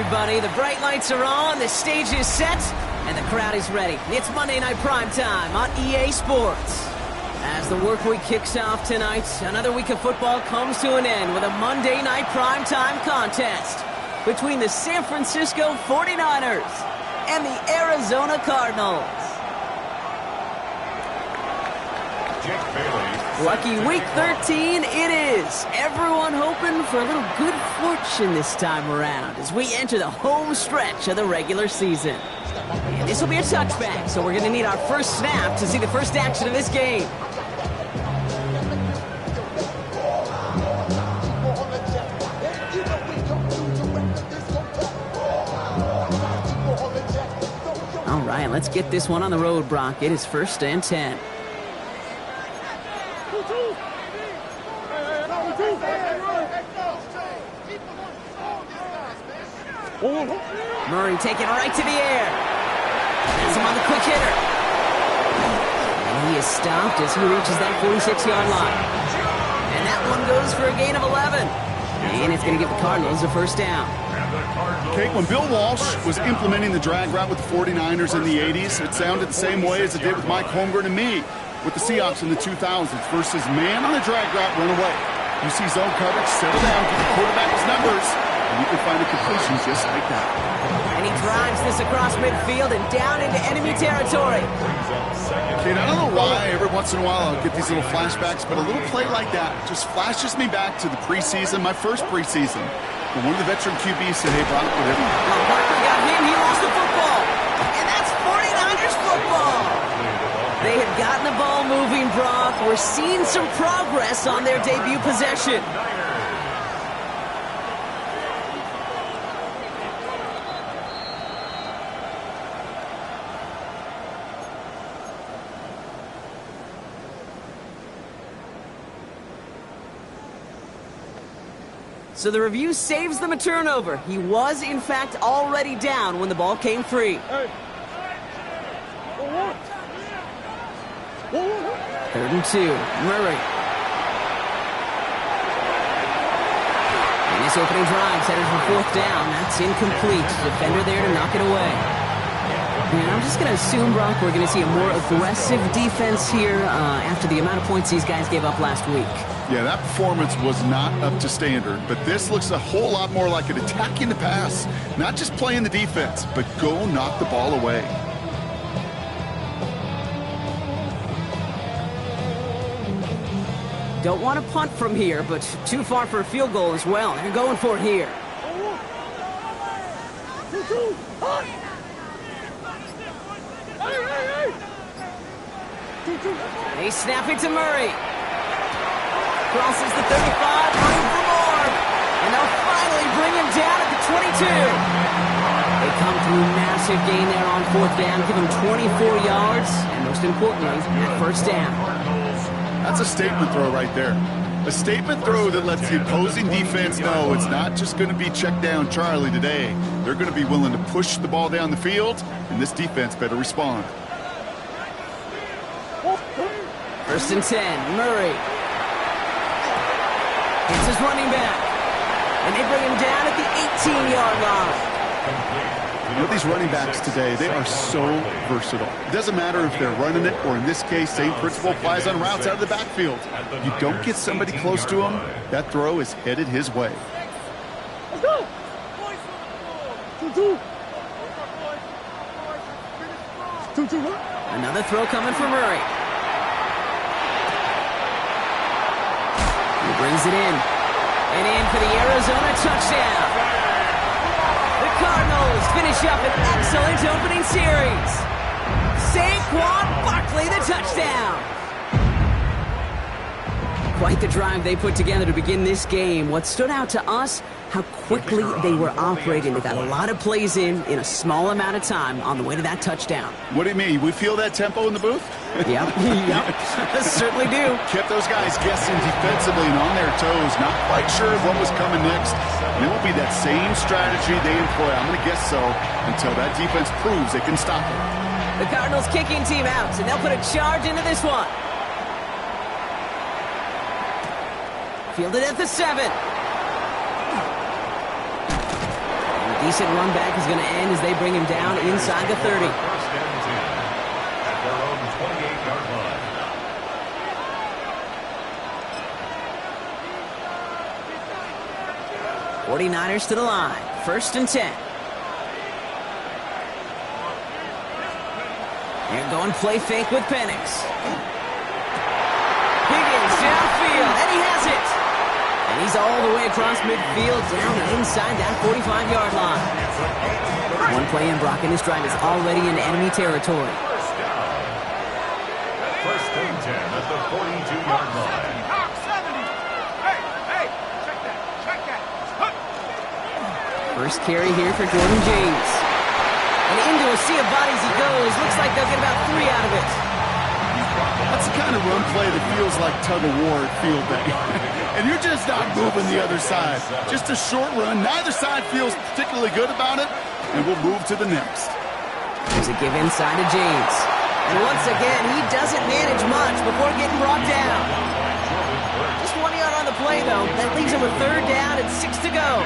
everybody. The bright lights are on, the stage is set, and the crowd is ready. It's Monday Night Primetime on EA Sports. As the work week kicks off tonight, another week of football comes to an end with a Monday Night Primetime contest between the San Francisco 49ers and the Arizona Cardinals. Lucky week 13 it is. Everyone hoping for a little good fortune this time around as we enter the home stretch of the regular season. And this will be a touchback, so we're going to need our first snap to see the first action of this game. All right, let's get this one on the road, Brock. It is 1st and 10. Murray taking it right to the air. That's him on the quick hitter. And he is stopped as he reaches that 46-yard line. And that one goes for a gain of 11. And it's going to give the Cardinals a first down. Kate, when Bill Walsh was implementing the drag route with the 49ers in the 80s, it sounded the same way as it did with Mike Holmgren and me with the Seahawks in the 2000s versus man on the drag route, run away. You see zone coverage, settle down, give the quarterback his numbers, and you can find a completion just like that. And he drives this across midfield and down into enemy territory. Kate, I don't know why every once in a while I'll get these little flashbacks, but a little play like that just flashes me back to the preseason, my first preseason. When one of the veteran QBs said, hey, Brock, whatever. Parker got him, he lost the football. And that's 49ers football. They have gotten the ball moving, Brock. We're seeing some progress on their debut possession. So the review saves them a turnover. He was, in fact, already down when the ball came free. 3rd and 2. Murray. And this opening drive's headed for 4th down. That's incomplete. Defender there to knock it away. And I'm just going to assume, Brock, we're going to see a more aggressive defense here after the amount of points these guys gave up last week. Yeah, that performance was not up to standard, but this looks a whole lot more like an attacking the pass. Not just playing the defense, but go knock the ball away. Don't want to punt from here, but too far for a field goal as well. They're going for it here. They snap it to Murray. Crosses the 35, room for more. And they'll finally bring him down at the 22. They come through massive gain there on 4th down, give him 24 yards, and most importantly, that first down. That's a statement throw right there. A statement throw that lets the opposing defense know it's not just going to be check down Charlie today. They're going to be willing to push the ball down the field, and this defense better respond. 1st and 10, Murray. It's his running back. And they bring him down at the 18-yard line. You know, these running backs today, they are so versatile. It doesn't matter if they're running it, or in this case, same principle applies on routes out of the backfield. You don't get somebody close to him, that throw is headed his way. Let's go! 2-2. Another throw coming from Murray. He brings it in. And in for the Arizona touchdown. The Cardinals finish up an excellent opening series. Saquon Barkley, the touchdown. Quite the drive they put together to begin this game. What stood out to us, how quickly they were operating. They got a lot of plays in a small amount of time on the way to that touchdown. What do you mean? We feel that tempo in the booth? Yep, certainly do. Kept those guys guessing defensively and on their toes, not quite sure what was coming next. And it will be that same strategy they employ, I'm going to guess so, until that defense proves they can stop it. The Cardinals kicking team out, and they'll put a charge into this one. Fielded at the 7. Decent run back is going to end as they bring him down inside the 30. First down and 10 at their own 28-yard line. '49ers to the line. First and 10. They're going play fake with Penix. Higgins downfield, and he has it. And he's all the way across midfield, down inside that 45-yard line. One play in, Brock, and this drive is already in enemy territory. First down. First and 10 at the 42-yard line. First carry here for Jordan James. And into a sea of bodies he goes. Looks like they'll get about 3 out of it. That's the kind of run play that feels like tug-of-war at field day. And you're just not moving the other side. Just a short run. Neither side feels particularly good about it. And we'll move to the next. There's a give inside to James. And once again, he doesn't manage much before getting brought down. Just 1 yard on the play, though. That leaves him with 3rd down and 6 to go.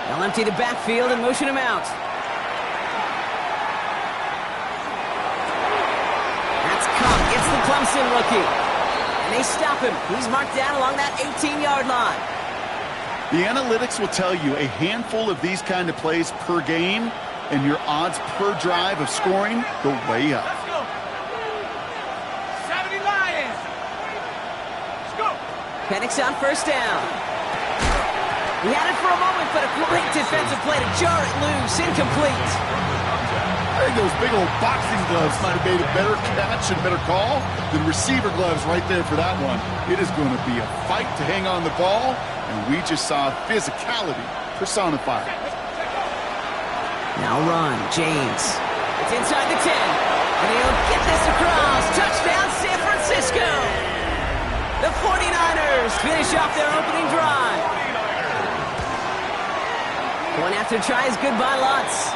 They'll empty the backfield and motion him out. That's Cook. It's the Clemson rookie. And they stop him. He's marked down along that 18-yard line. The analytics will tell you a handful of these kind of plays per game, and your odds per drive of scoring go way up. Let's go. 70 Lions. Let's go. Penix on first down. He had it for a moment, but a great defensive play to jar it loose. Incomplete. I think those big old boxing gloves might have made a better catch and better call than receiver gloves right there for that one. It is going to be a fight to hang on the ball, and we just saw physicality personified. Now run, James. It's inside the 10. And he'll get this across. Touchdown, San Francisco. The 49ers finish off their opening drive. One after try is good by lots.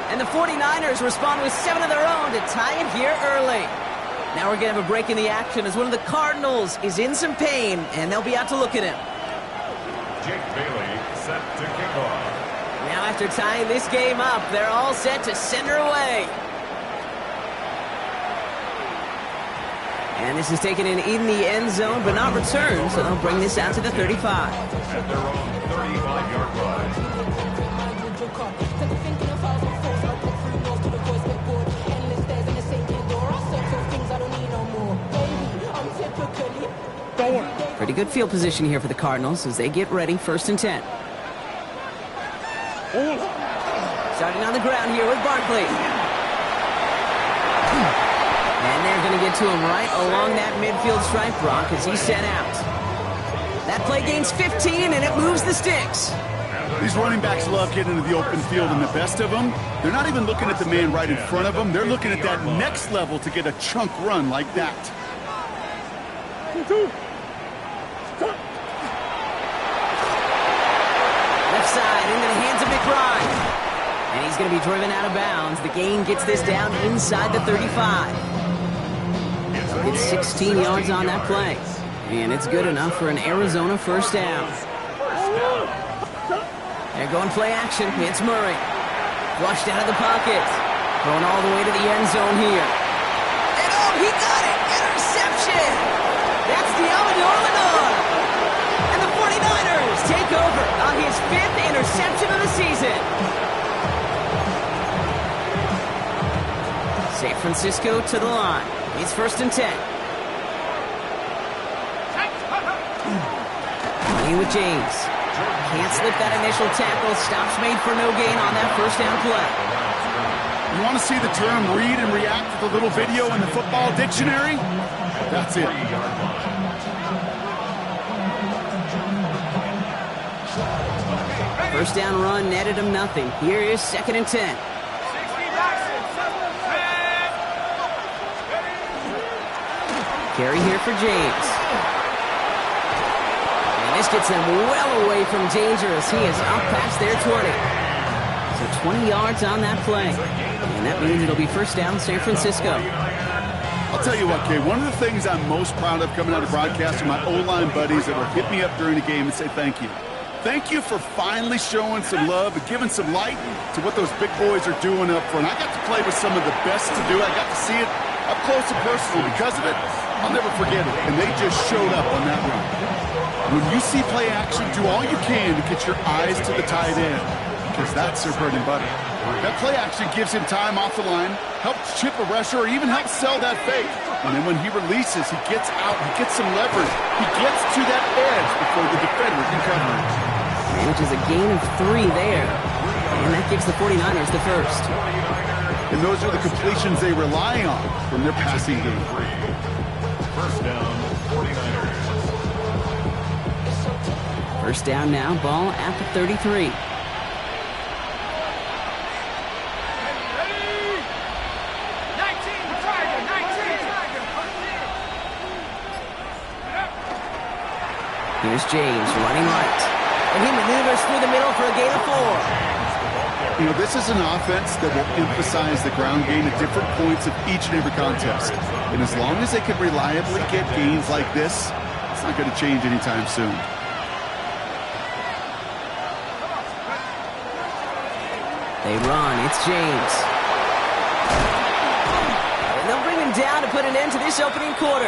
And the 49ers respond with 7 of their own to tie it here early. Now we're going to have a break in the action as one of the Cardinals is in some pain, and they'll be out to look at him. Jake Bailey set to kick off. Now after tying this game up, they're all set to send her away. And this is taken in the end zone, but not returned, so they'll bring this out to the 35. At their own 35-yard line. Pretty good field position here for the Cardinals as they get ready. First and 10. Starting on the ground here with Barkley. And they're going to get to him right along that midfield stripe, Brock, as he's sent out. That play gains 15, and it moves the sticks. These running backs love getting into the open field, and the best of them, they're not even looking at the man right in front of them. They're looking at that next level to get a chunk run like that. Left side into the hands of McBride. And he's going to be driven out of bounds. The gain gets this down inside the 35. It's 16 yards on that play. And it's good enough for an Arizona first down. They're going play action. It's Murray. Flushed out of the pocket. Going all the way to the end zone here. And oh, he got it! Interception! That's Diamador Lenore. And the 49ers take over on his 5th interception of the season. San Francisco to the line. It's first and 10. Playing with James. Can't slip that initial tackle. Stops made for no gain on that first down play. You want to see the term read and react with a little video in the football dictionary? That's it. First down run netted him nothing. Here is second and 10. Carry here for James. And this gets them well away from danger as he is up past their 20. So 20 yards on that play. And that means it'll be first down San Francisco. I'll tell you what, Kay, one of the things I'm most proud of coming out of broadcast are my O-line buddies that will hit me up during the game and say thank you. Thank you for finally showing some love and giving some light to what those big boys are doing up front. I got to play with some of the best to do it. I got to see it up close and personal. Because of it, I'll never forget it. And they just showed up on that run. When you see play action, do all you can to get your eyes to the tight end, because that's their bread and butter. That play action gives him time off the line, helps chip a rusher, or even helps sell that fake. And then when he releases, he gets out, he gets some leverage. He gets to that edge before the defender can cover him. Manages a gain of 3 there. And that gives the 49ers the first. And those are the completions they rely on from their passing game. First down, 49ers. First down now, ball at the 33. Here's James running right. And he maneuvers through the middle for a gain of 4. You know, this is an offense that will emphasize the ground game at different points of each and every contest. And as long as they can reliably get gains like this, it's not going to change anytime soon. They run. It's James. And they'll bring him down to put an end to this opening quarter.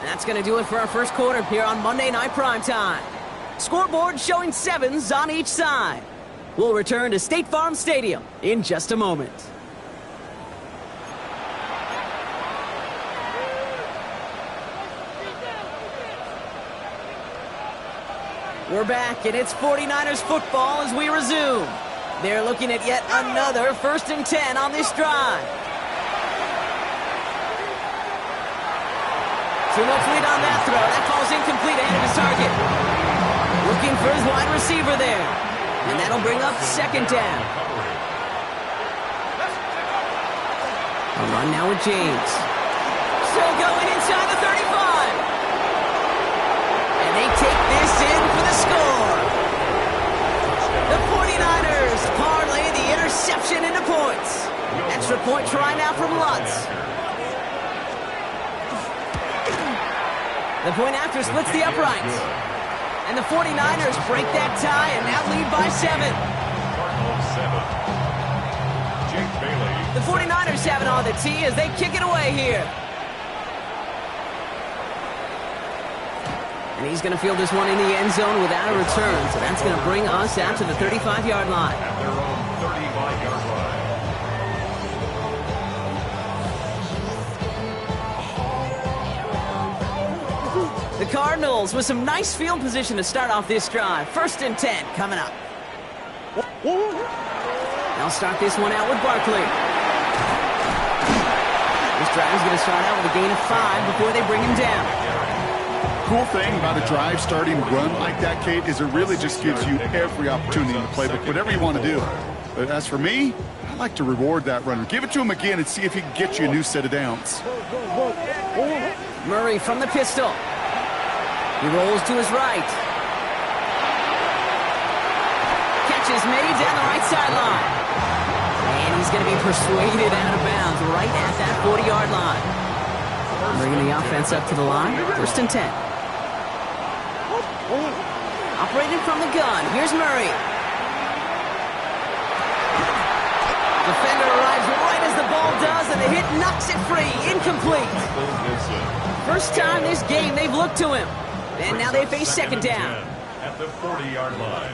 That's going to do it for our first quarter here on Monday Night Primetime. Scoreboard showing 7s on each side. We'll return to State Farm Stadium in just a moment. We're back, and it's 49ers football as we resume. They're looking at yet another 1st and 10 on this drive. Too much lead on that throw. That ball's incomplete ahead of his target. Looking for his wide receiver there. And that'll bring up 2nd down. A run now with James. Still going inside the 35. And they take this in for the score. The 49ers parlay the interception into points. Extra point try now from Lutz. The point after splits the uprights. And the 49ers break that tie and now lead by 7. The 49ers have it on the tee as they kick it away here. And he's going to field this one in the end zone without a return. So that's going to bring us out to the 35-yard line. At their own 35-yard line. The Cardinals with some nice field position to start off this drive. 1st and 10 coming up. They'll start this one out with Barkley. This drive is going to start out with a gain of 5 before they bring him down. Cool thing about a drive starting run like that, Kate, is it really just gives you every opportunity in the playbook, whatever you want to do. But as for me, I like to reward that runner. Give it to him again and see if he can get you a new set of downs. Murray from the pistol. He rolls to his right. Catch is made down the right sideline. And he's going to be persuaded out of bounds right at that 40-yard line. Bringing the offense up to the line. 1st and 10. Operating from the gun. Here's Murray. Defender arrives right as the ball does, and the hit knocks it free. Incomplete. First time this game they've looked to him. And now they face 2nd down. At the 40-yard line.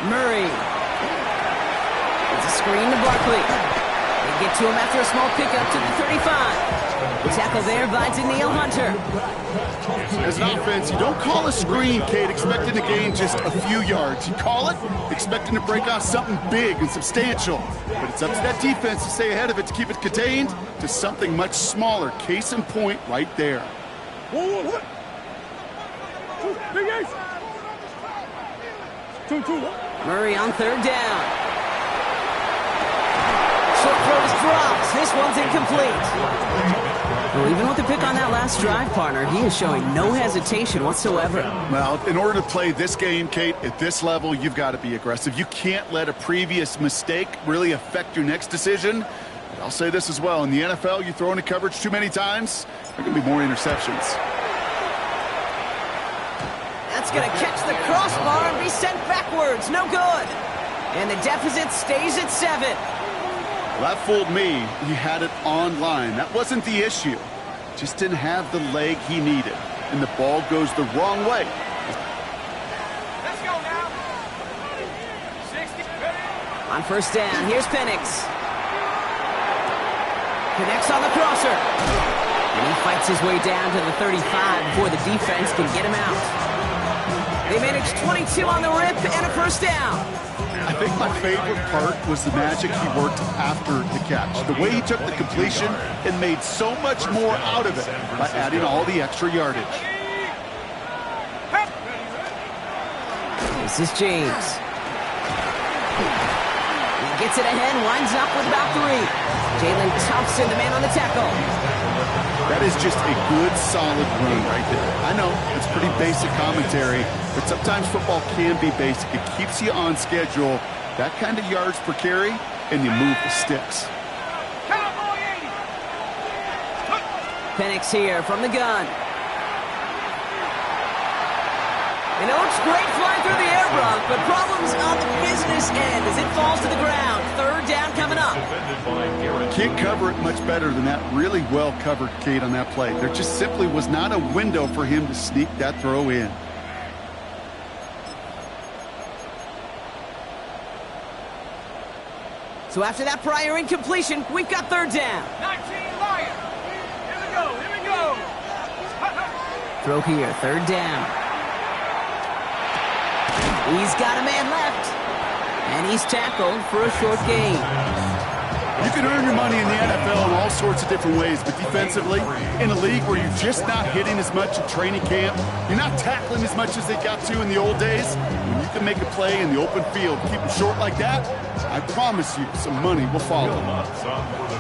Murray. It's a screen to Barkley. They get to him after a small pickup to the 35. The tackle there by Danielle Hunter. As an offense, you don't call a screen, Kate, expecting to gain just a few yards. You call it expecting to break off something big and substantial. But it's up to that defense to stay ahead of it, to keep it contained to something much smaller. Case in point right there. Murray on 3rd down. Short throw is dropped. This one's incomplete. Well, even with the pick on that last drive, partner, he is showing no hesitation whatsoever. Well, in order to play this game, Kate, at this level, you've got to be aggressive. You can't let a previous mistake really affect your next decision. But I'll say this as well. In the NFL, you throw into coverage too many times, there are going to be more interceptions. That's going to catch the crossbar and be sent backwards. No good. And the deficit stays at 7. Well, that fooled me. He had it on line. That wasn't the issue. Just didn't have the leg he needed. And the ball goes the wrong way. Let's go now. 60. On first down, here's Penix. Connects on the crosser. And he fights his way down to the 35 before the defense can get him out. They managed 22 on the rip and a first down. I think my favorite part was the magic he worked after the catch. The way he took the completion and made so much more out of it by adding all the extra yardage. This is James. He gets it ahead, winds up with about 3. Jalen Thompson, the man on the tackle. That is just a good, solid run right there. I know, it's pretty basic commentary, but sometimes football can be basic. It keeps you on schedule, that kind of yards per carry, and you move the sticks. Penix here from the gun. And it looks great flying through the air, Brock, but problems on the business end as it falls to the ground. Third down coming up. Can't cover it much better than that. Really well covered, Kate, on that play. There just simply was not a window for him to sneak that throw in. So after that prior incompletion, we've got third down. 19 Lions. Here we go. Here we go. Throw here, third down. He's got a man left. And he's tackled for a short gain. You can earn your money in the NFL in all sorts of different ways, but defensively, in a league where you're just not hitting as much in training camp, you're not tackling as much as they got to in the old days, when you can make a play in the open field, keep them short like that, I promise you some money will follow.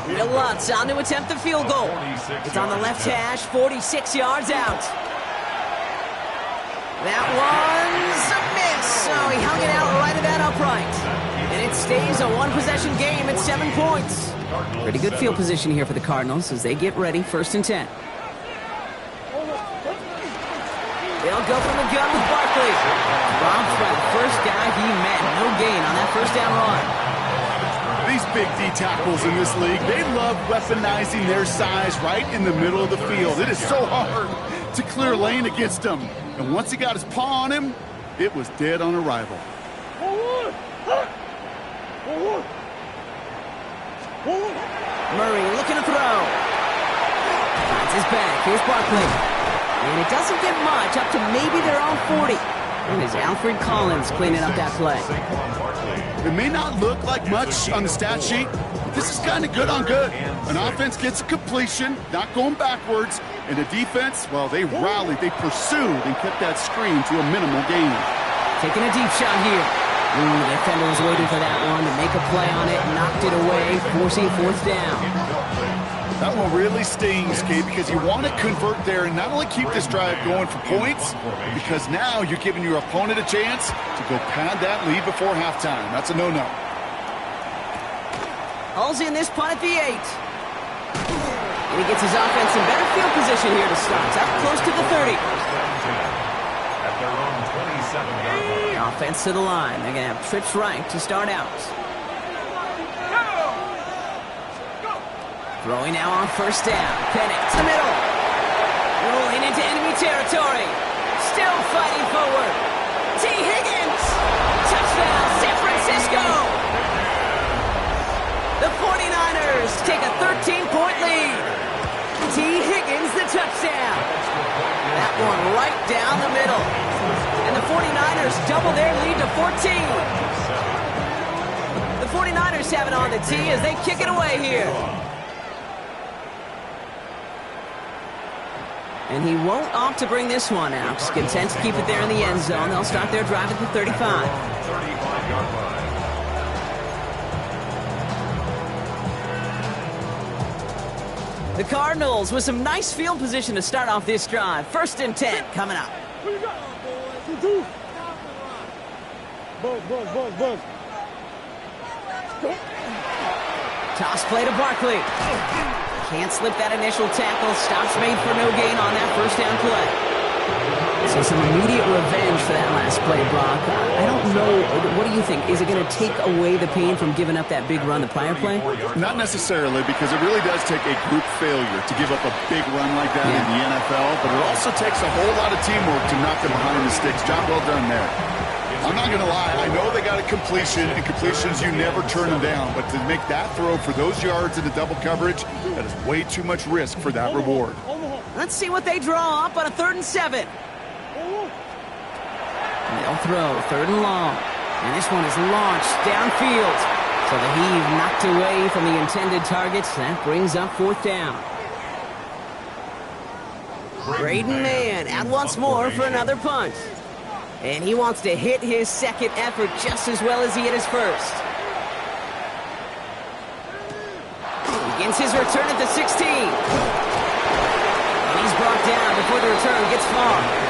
Bill Lutz on to attempt the field goal. It's on the left hash, 46 yards out. That one's a miss. So he hung it out right at that upright. And it stays a one-possession game at 7 points. Pretty good field position here for the Cardinals as they get ready, 1st and 10. They'll go from the gun with Barkley. Dropped by the first guy he met. No gain on that first down run. These big D tackles in this league, they love weaponizing their size right in the middle of the field. It is so hard to clear lane against them. And once he got his paw on him, it was dead on arrival. Murray looking to throw. Finds his back. Here's Barkley. And it doesn't get much, up to maybe their own 40. And it's Alfred Collins cleaning up that play. It may not look like much on the stat sheet, but this is kind of good on good. An offense gets a completion, not going backwards, and the defense, well, they rallied, they pursued, and kept that screen to a minimal gain. Taking a deep shot here. The defender was waiting for that one to make a play on it, knocked it away, forcing 4th down. That one really stings, Kate, because you want to convert there and not only keep this drive going for points, because now you're giving your opponent a chance to go pad that lead before halftime. That's a no-no. Hall's in this punt at the 8. And he gets his offense in better field position here to start. It's up close to the 30. At their own 27-yard line. Offense to the line. They're going to have trips right to start out. Throwing now on first down. Penix, the middle. Rolling into enemy territory. Still fighting forward. T. Higgins. Touchdown, San Francisco. The 49ers take a 13-point lead. T. Higgins, the touchdown. That one right down the middle. And the 49ers double their lead to 14. The 49ers have it on the tee as they kick it away here. And he won't opt to bring this one out. He's content to keep it there in the end zone. They'll start their drive at the 35. 35-yard line. The Cardinals with some nice field position to start off this drive. 1st and 10 coming up. Toss play to Barkley. Can't slip that initial tackle. Stops made for no gain on that 1st down play. So some immediate revenge for that last play, Brock. I don't know. What do you think? Is it going to take away the pain from giving up that big run the prior play? Not necessarily, because it really does take a group failure to give up a big run like that in the NFL, but it also takes a whole lot of teamwork to knock them behind the sticks. Job well done there. I'm not going to lie. I know they got a completion, and completions, you never turn them down. But to make that throw for those yards in the double coverage, that is way too much risk for that reward. Let's see what they draw up on a 3rd and 7. They'll throw 3rd and long. And this one is launched downfield. So the heave knocked away from the intended targets. That brings up 4th down. Braden Mann out once more for another punt. And he wants to hit his 2nd effort just as well as he hit his 1st. Begins his return at the 16. And he's brought down before the return gets far.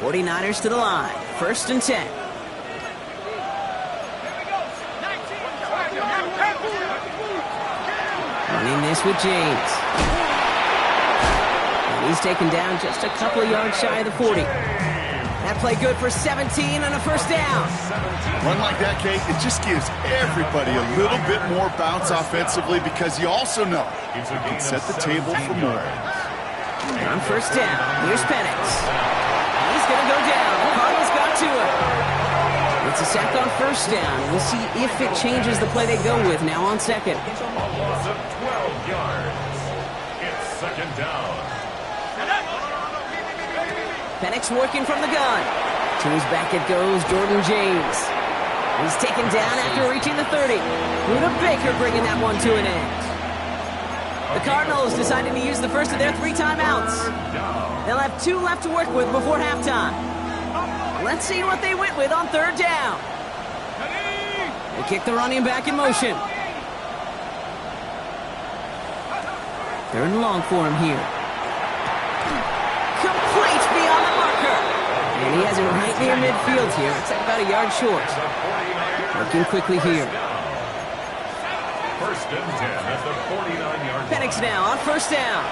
49ers to the line. 1st and 10. Running this with James. And he's taken down just a couple of yards shy of the 40. That play good for 17 and a 1st down. Run like that, Kate, it just gives everybody a little bit more bounce offensively, because you also know you can set the table for more. On 1st down, here's Penix. He's going to go down. The Cardinals got to him. It's a sack on 1st down. We'll see if it changes the play they go with now on 2nd. A loss of 12 yards. It's 2nd down. Penix working from the gun. To his back it goes, Jordan James. He's taken down after reaching the 30. Buda Baker bringing that one to an end. The Cardinals deciding to use the 1st of their 3 timeouts. They'll have 2 left to work with before halftime. Let's see what they went with on 3rd down. They kick the running back in motion. 3rd and long for him here. Complete beyond the marker. And he has it right near midfield here. It's about a yard short. Working quickly here. 1st and 10 at the 49-yard line. Penix now on 1st down.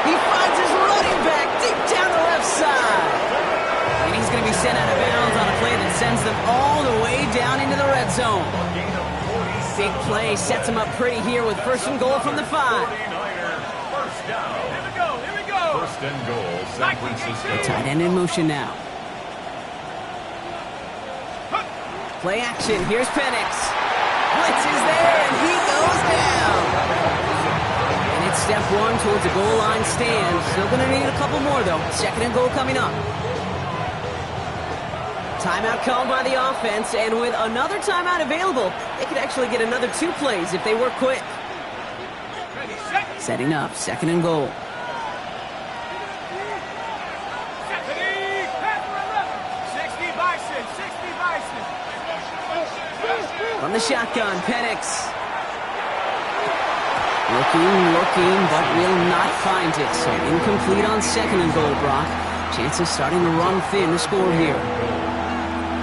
He finds his running back deep down the left side. And he's going to be sent out of bounds on a play that sends them all the way down into the red zone. Big play sets him up pretty here with 1st and goal from the 5. 1st down. Here we go, here we go. 1st and goal, San Francisco. The tight end in motion now. Play action. Here's Penix. Blitz is there, and he goes down. And it's step 1 towards a goal line stand. Still going to need a couple more, though. 2nd and goal coming up. Timeout called by the offense, and with another timeout available, they could actually get another 2 plays if they work quick. Setting up, 2nd and goal. From the shotgun, Penix. Looking, but will not find it. So incomplete on 2nd and goal, Brock. Chances starting to run thin to score here.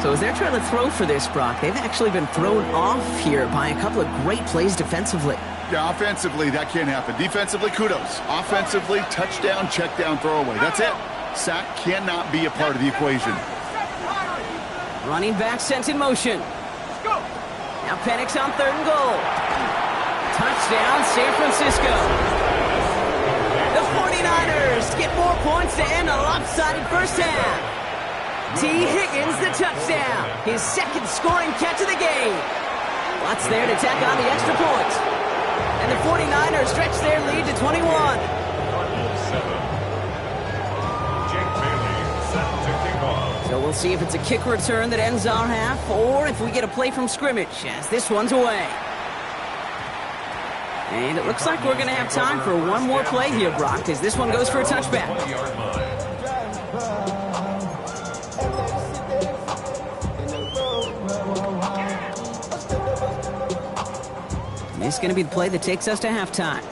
So as they're trying to throw for this, Brock, they've actually been thrown off here by a couple of great plays defensively. Yeah, offensively, that can't happen. Defensively, kudos. Offensively, touchdown, check down, throwaway. That's it. Sack cannot be a part of the equation. Running back sent in motion. Now Penix on 3rd and goal. Touchdown, San Francisco. The 49ers get more points to end a lopsided 1st half. T. Higgins the touchdown. His 2nd scoring catch of the game. Lots there to tack on the extra point. And the 49ers stretch their lead to 21. So we'll see if it's a kick return that ends our half, or if we get a play from scrimmage, as this one's away. And it looks like we're going to have time for one more play here, Brock, as this one goes for a touchback. 20-yard line. This is going to be the play that takes us to halftime.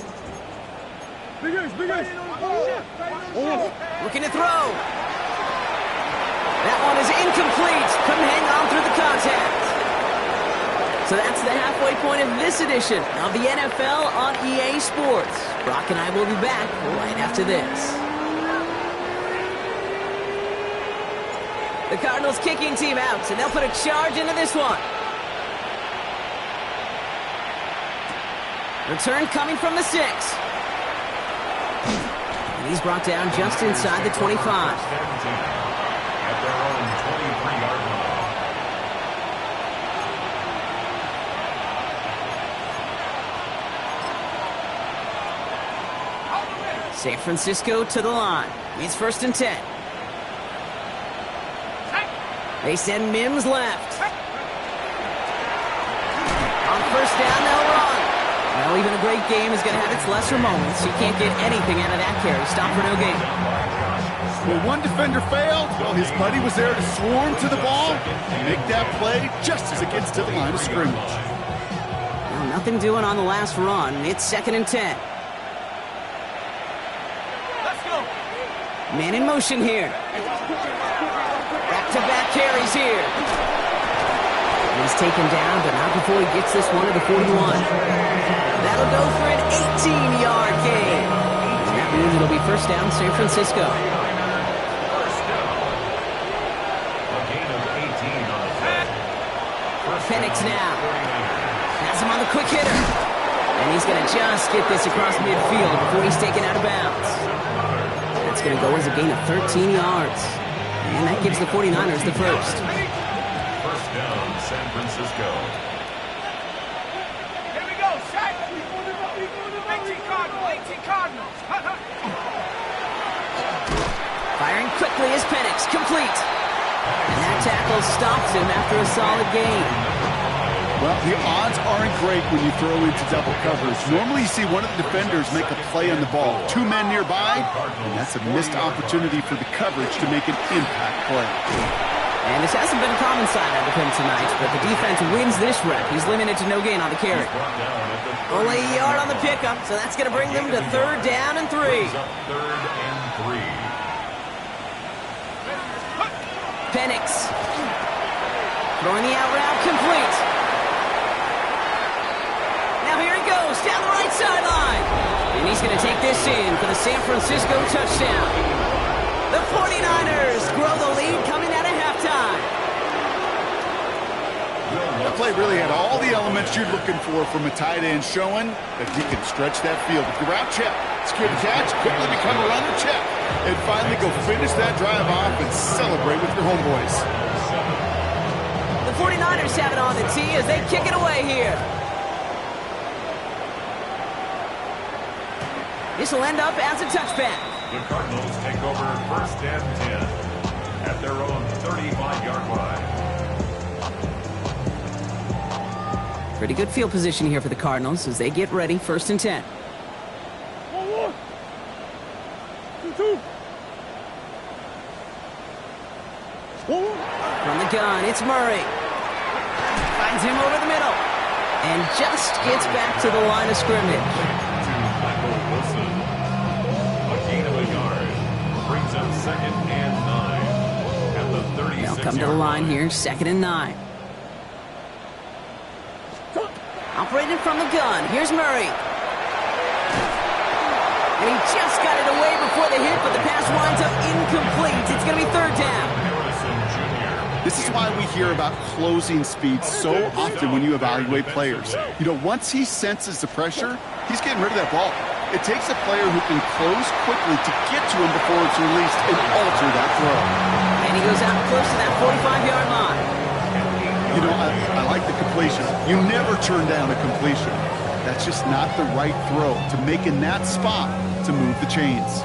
Looking to throw. That one is incomplete. Couldn't hang on through the contact. So that's the halfway point of this edition of the NFL on EA Sports. Brock and I will be back right after this. The Cardinals kicking team out, and they'll put a charge into this one. Return coming from the 6. And he's brought down just inside the 25. At their own 23-yard line. San Francisco to the line. It's 1st and 10. They send Mims left. On 1st down, they'll run. Well, even a great game is going to have its lesser moments. You can't get anything out of that carry. Stop for no gain. Well, one defender failed. Well, his buddy was there to swarm to the ball and make that play just as it gets to the line of scrimmage. Well, nothing doing on the last run. It's 2nd and 10. Let's go. Man in motion here. Back-to-back carries here. He's taken down, but not before he gets this one to the 41. That'll go for an 18-yard gain. And that means it'll be 1st down, San Francisco. Penix now. Has him on the quick hitter. And he's going to just get this across midfield before he's taken out of bounds. That's going to go as a gain of 13 yards. And that gives the 49ers the first. 1st down, San Francisco. Here we go, set. 18 Cardinals. Firing quickly is Penix, complete. And that tackle stops him after a solid gain. Well, the odds aren't great when you throw into double coverage. Normally you see one of the defenders make a play on the ball. 2 men nearby, and that's a missed opportunity for the coverage to make an impact play. And this hasn't been a common side out of him tonight, but the defense wins this rep. He's limited to no gain on the carry. Only a yard on the pickup, so that's going to bring them to 3rd down and 3. 3rd and 3. Penix. Throwing the out route complete. Now here he goes, down the right sideline. And he's going to take this in for the San Francisco touchdown. The 49ers grow the lead coming out of halftime. That play really had all the elements you're looking for from a tight end, showing that he can stretch that field. With the route check, secure the catch, quickly become a runner check, and finally go finish that drive off and celebrate with your homeboys. The 49ers have it on the tee as they kick it away here. This will end up as a touchback. The Cardinals take over 1st and 10 at their own 35-yard line. Pretty good field position here for the Cardinals as they get ready, 1st and 10. 1, 2. From the gun, it's Murray. Finds him over the middle. And just gets back to the line of scrimmage. A gain of a yard brings up 2nd and 9 at the 36-yard They'll come to the line here, 2nd and 9. Operated from the gun, here's Murray. And he just got it away before the hit, but the pass winds up incomplete. It's going to be 3rd down. This is why we hear about closing speed so often when you evaluate players. You know, once he senses the pressure, he's getting rid of that ball. It takes a player who can close quickly to get to him before it's released and alter that throw. And he goes out close to that 45-yard line. You know, I like the completion. You never turn down a completion. That's just not the right throw to make in that spot to move the chains.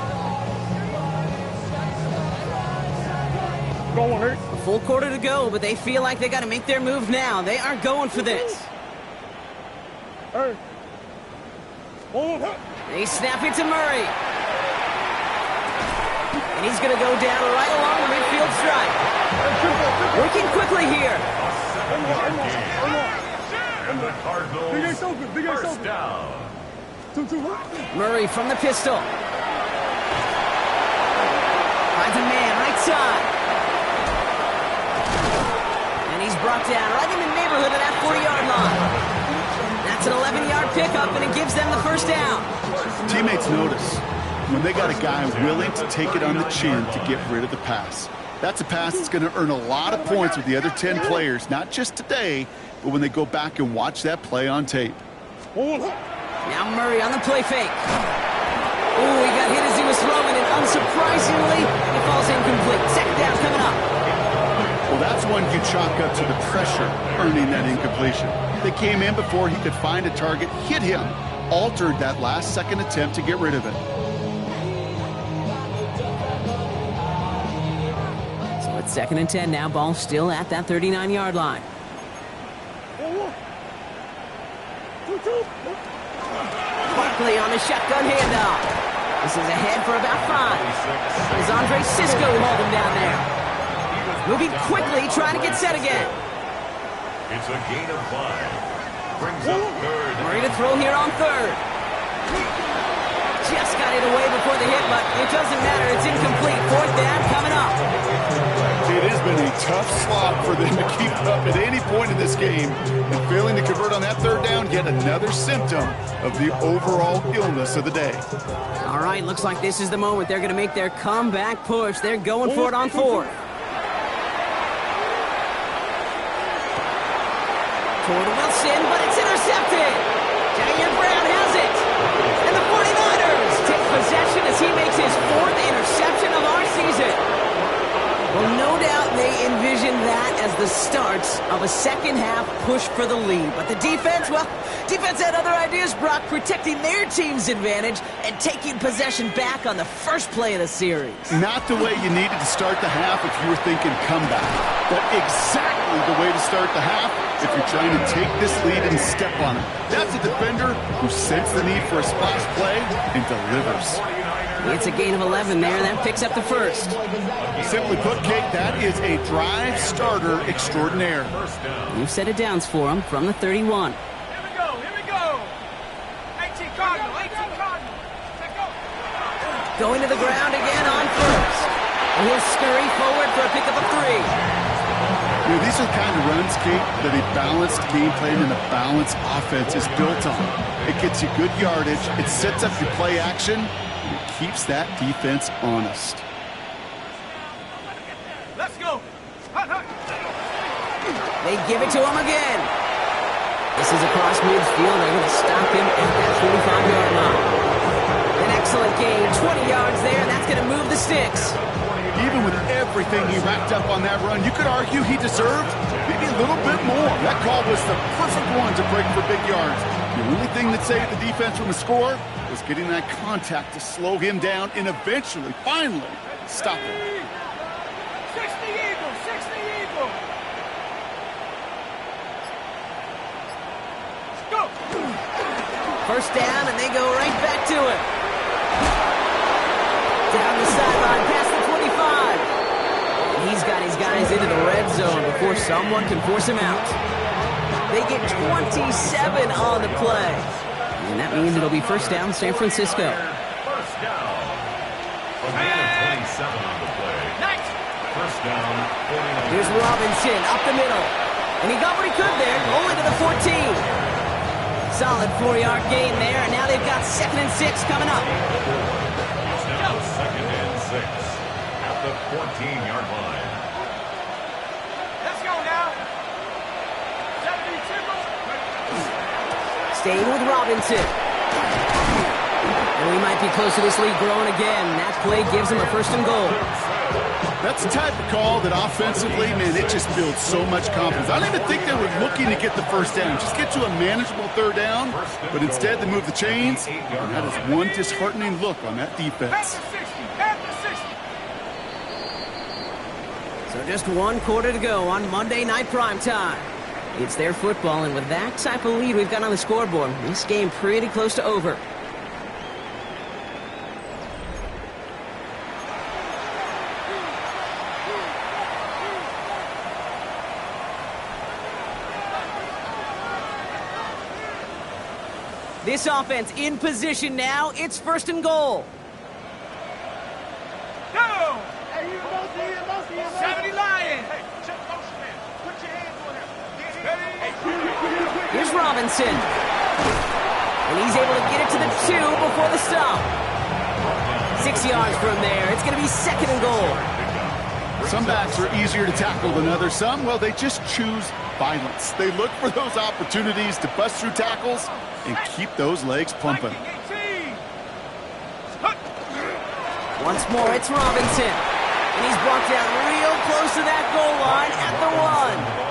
Going. A full quarter to go, but they feel like they got to make their move now. They are going for this. They snap it to Murray. And he's going to go down right along the midfield stripe. Working quickly here. And the Cardinals first down. Murray from the pistol. Finds a man right side. And he's brought down right in the neighborhood of that 40-yard line. That's an 11-yard pickup, and it gives them the first down. Teammates notice when they got a guy willing to take it on the chin to get rid of the pass. That's a pass that's going to earn a lot of points with the other 10 players, not just today, but when they go back and watch that play on tape. Now Murray on the play fake. Oh, he got hit as he was throwing, and unsurprisingly, it falls incomplete. Second down coming up. Well, that's one you chalk up to the pressure earning that incompletion. They came in before he could find a target, hit him, altered that last-second attempt to get rid of it. So it's 2nd and 10 now. Ball still at that 39-yard line. Barkley on the shotgun handoff. This is ahead for about 5. As Andre Cisco hold him down there. Moving quickly, trying to get set again. It's a gain of 5. Brings up third. Murray to throw here on third. Just got it away before the hit, but it doesn't matter. It's incomplete. 4th down coming up. It has been a tough slog for them to keep up at any point in this game. And failing to convert on that 3rd down, yet another symptom of the overall illness of the day. All right, looks like this is the moment. They're going to make their comeback push. They're going for it on 4th. Toward Wilson, but it's intercepted. Jair Brown has it. And the 49ers take possession as he makes his 4th interception of our season. Well, no doubt they envisioned that as the start of a second-half push for the lead. But the defense, well, defense had other ideas, Brock, protecting their team's advantage and taking possession back on the first play of the series. Not the way you needed to start the half if you were thinking comeback, but exactly the way to start the half if you're trying to take this lead and step on it. That's a defender who sensed the need for a splash play and delivers. It's a gain of 11 there, and that picks up the first. Simply put, Kate, that is a drive starter extraordinaire. You've set it downs for him from the 31. Here we go. 18 Cardinal, 18 Cardinal. Let's go. Going to the ground again on first. And he'll scurry forward for a pickup of 3. You know, these are the kind of runs, Kate, that a balanced game plan and a balanced offense is built on. It gets you good yardage, it sets up your play action, and it keeps that defense honest. Let's go. Hut, hut. They give it to him again. This is across midfield. They're going to stop him at that 45-yard line. An excellent gain, 20 yards there, and that's going to move the sticks. Even with everything he racked up on that run, you could argue he deserved maybe a little bit more. That call was the perfect one to break for big yards. The only thing that saved the defense from a score was getting that contact to slow him down and eventually, finally, stop him. 60 Eagle, 60 Eagle. Go. First down, and they go right back to it. Down the sideline, past the 25. And he's got his guys into the red zone before someone can force him out. They get 27 on the play. And that means it'll be first down, San Francisco. First down. A gain of 27 on the play. Nice. First down, 49. Here's Robinson up the middle. And he got what he could there, only to the 14. Solid 4-yard gain there, and now they've got 2nd and 6 coming up. It's now 2nd and 6 at the 14-yard line. Let's go now. 70 Timber. Staying with Robinson. And we might be close to this lead growing again. That play gives him a 1st and goal. That's the type of call that offensively, man, it just builds so much confidence. I don't even think they were looking to get the first down. Just get to a manageable 3rd down, but instead they move the chains, and that is one disheartening look on that defense. Panther 60. So just 1 quarter to go on Monday Night Primetime. It's their football, and with that type of lead we've got on the scoreboard, this game pretty close to over. This offense in position now. It's 1st and goal. Go! 70 Lion! Hey, check motion, man. Put your hands on him. Here's Robinson. And he's able to get it to the 2 before the stop. 6 yards from there. It's going to be 2nd and goal. Some backs are easier to tackle than others. Some, well, they just choose violence. They look for those opportunities to bust through tackles and keep those legs pumping. Once more, it's Robinson. And he's brought down real close to that goal line at the 1.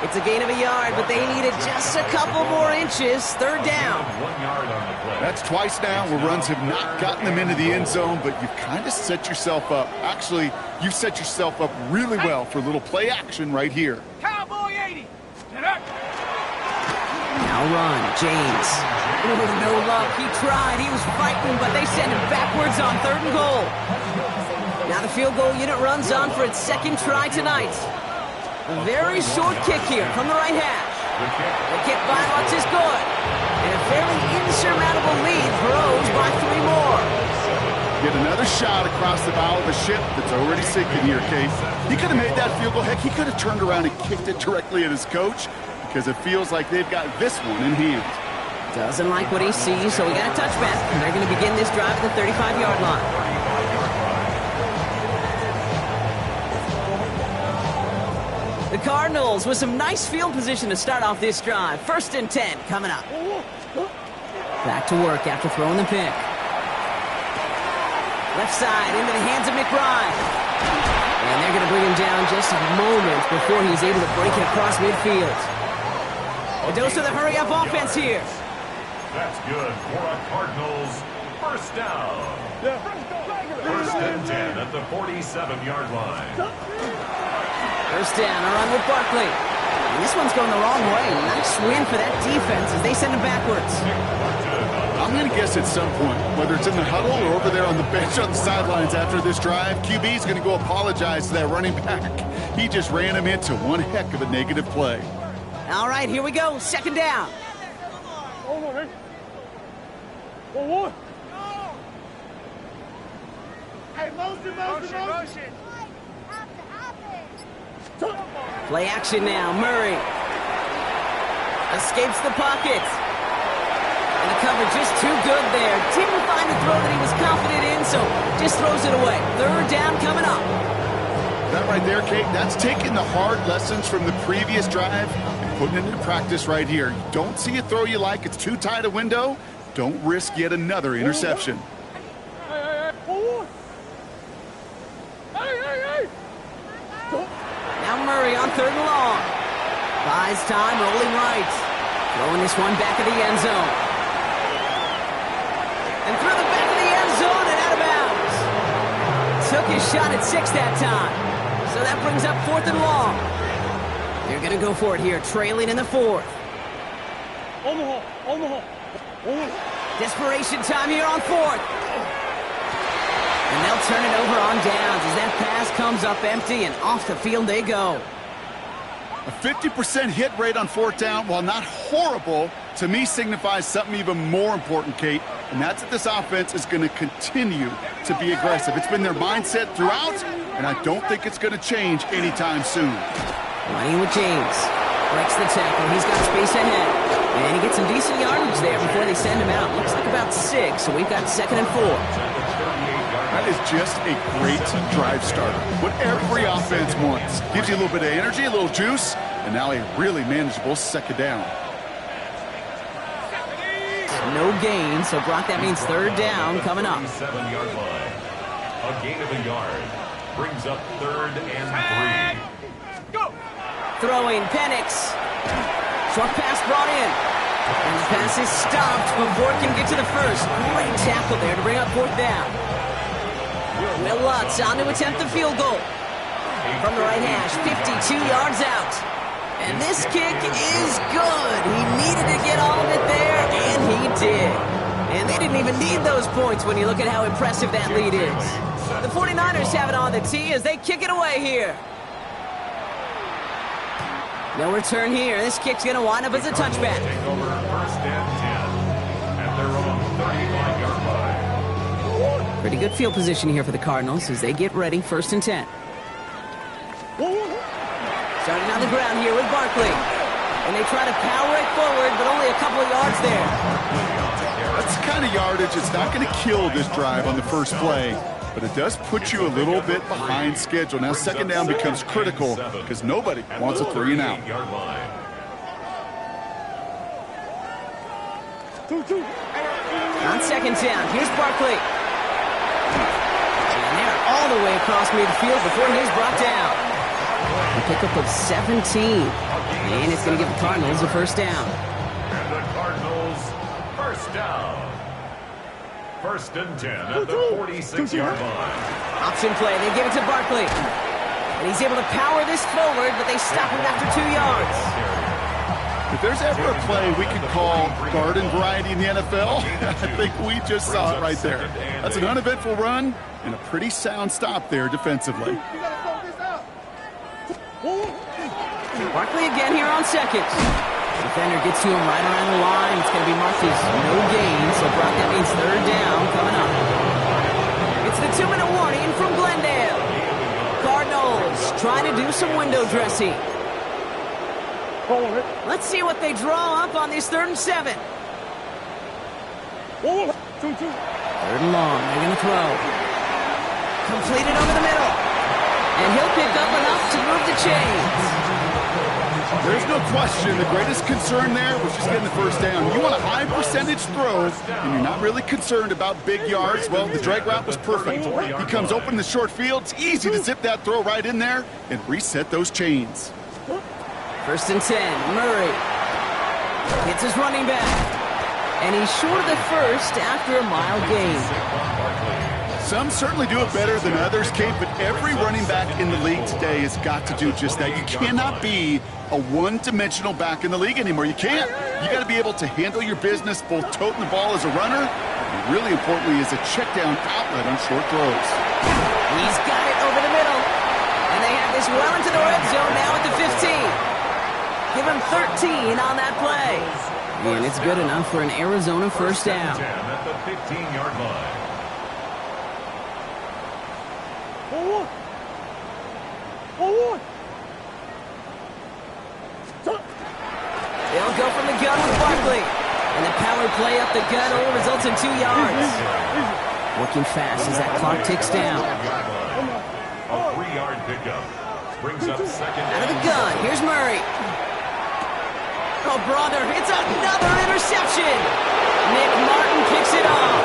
It's a gain of a yard, but they needed just a couple more inches. 3rd down. 1 yard on the play. That's twice now where runs have not gotten them into the end zone, but you've kind of set yourself up. Actually, you've set yourself up really well for a little play action right here. Cowboy 80. Now run, James. Oh, no luck. He tried. He was fighting, but they send him backwards on 3rd and goal. Now the field goal unit runs on for its 2nd try tonight. A very short kick here from the right hash. The kick by Lutz is good. And a fairly insurmountable lead grows by 3 more. Get another shot across the bow of a ship that's already sinking here, Case. He could have made that field goal. Heck, he could have turned around and kicked it directly at his coach because it feels like they've got this one in hand. Doesn't like what he sees, so we got a touchback. And they're going to begin this drive at the 35-yard line. The Cardinals with some nice field position to start off this drive. 1st and 10 coming up. Back to work after throwing the pick. Left side into the hands of McBride. And they're going to bring him down just a moment before he's able to break it across midfield. A dose of the hurry-up offense here. That's good for a Cardinals 1st down. 1st and 10 at the 47-yard line. 1st down, a run with Barkley. And this one's going the wrong way. Nice win for that defense as they send him backwards. I'm going to guess at some point, whether it's in the huddle or over there on the bench on the sidelines after this drive, QB's going to go apologize to that running back. He just ran him into one heck of a negative play. All right, here we go. 2nd down. Hey, motion. Play action now. Murray escapes the pocket. And the cover just too good there. Didn't find the throw that he was confident in, so just throws it away. 3rd down coming up. That right there, Kate, that's taking the hard lessons from the previous drive and putting it into practice right here. You don't see a throw you like, it's too tight a window. Don't risk yet another interception. Now Murray on 3rd and long. Buys time, rolling right. Throwing this one back of the end zone. And through the back of the end zone and out of bounds. Took his shot at 6 that time. So that brings up 4th and long. They're going to go for it here, trailing in the 4th. Desperation time here on 4th. And they'll turn it over on downs as that pass comes up empty and off the field they go. A 50% hit rate on 4th down, while not horrible, to me signifies something even more important, Kate, and that's that this offense is going to continue to be aggressive. It's been their mindset throughout, and I don't think it's going to change anytime soon. Running with James. Breaks the tackle. He's got space ahead. And he gets some decent yardage there before they send him out. Looks like about 6, so we've got 2nd and 4. That is just a great drive starter. What every offense wants. Gives you a little bit of energy, a little juice, and now a really manageable 2nd down. No gain, so Brock, that means 3rd down coming up. 7-yard line. A gain of a yard. Brings up 3rd and 3. Go! Throwing, Penix. Short pass brought in. And the pass is stopped before it can get to the 1st. Great tackle there to bring up 4th down. Will Lutz on to attempt the field goal. From the right hash, 52 yards out. And this kick is good. He needed to get all of it there, and he did. And they didn't even need those points when you look at how impressive that lead is. The 49ers have it on the tee as they kick it away here. No return here. This kick's going to wind up as a touchback. Take over 1st and 10. 35-yard line. Pretty good field position here for the Cardinals as they get ready, 1st and 10. Starting on the ground here with Barkley. And they try to power it forward, but only a couple of yards there. That's the kind of yardage it's not going to kill this drive on the first play, but it does put you a little bit behind schedule. Now 2nd down becomes critical because nobody wants a 3 and out. On 2nd down, here's Barkley. And they're all the way across midfield before he's brought down. A pickup of 17. And it's going to give the Cardinals a 1st down. And the Cardinals, 1st down. 1st and 10 at the 46-yard line. Option play, they give it to Barkley. And he's able to power this forward, but they stop him after 2 yards. If there's ever a play we could call garden variety in the NFL, I think we just saw it right there. That's an uneventful run and a pretty sound stop there defensively. Barkley again here on 2nd. Defender gets to him right around the line. It's going to be marked as no gain, so Brock, that means 3rd down coming up. It's the 2-minute warning from Glendale. Cardinals trying to do some window dressing. Let's see what they draw up on this 3rd and 7. 3rd and long, they're going to throw. Completed over the middle. And he'll pick up enough to move the chains. There's no question the greatest concern there was just getting the 1st down. You want a high percentage throw, and you're not really concerned about big yards. Well, the drag route was perfect. He comes open in the short field. It's easy to zip that throw right in there and reset those chains. 1st and 10, Murray hits his running back. And he's short of the 1st after a mile gain. Some certainly do it better than others, Kate, but every running back in the league today has got to do just that. You cannot be a one-dimensional back in the league anymore. You can't. You got to be able to handle your business, both toting the ball as a runner, and really importantly as a check-down outlet on short throws. He's got it over the middle. And they have this well into the red zone now at the 15. Give him 13 on that play. And it's good enough for an Arizona 1st down. 10 at the 15-yard line. They'll go from the gun with Barkley. And the power play up the gut only results in 2 yards. Working fast as that clock ticks down. A 3-yard pickup. Brings up 2nd. Out of the gun, here's Murray. Oh, brother, it's another interception. Nick Martin picks it off.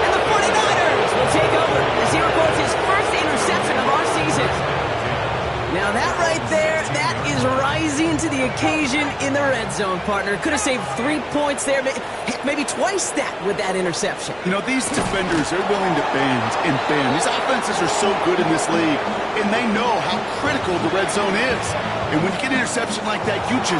And the 49ers will take over as he records his 1st interception of our season. Now that right there, that is rising to the occasion in the red zone, partner. Could have saved 3 points there, maybe twice that with that interception. You know, these defenders are willing to bend and bend. These offenses are so good in this league, and they know how critical the red zone is. And when you get an interception like that, you just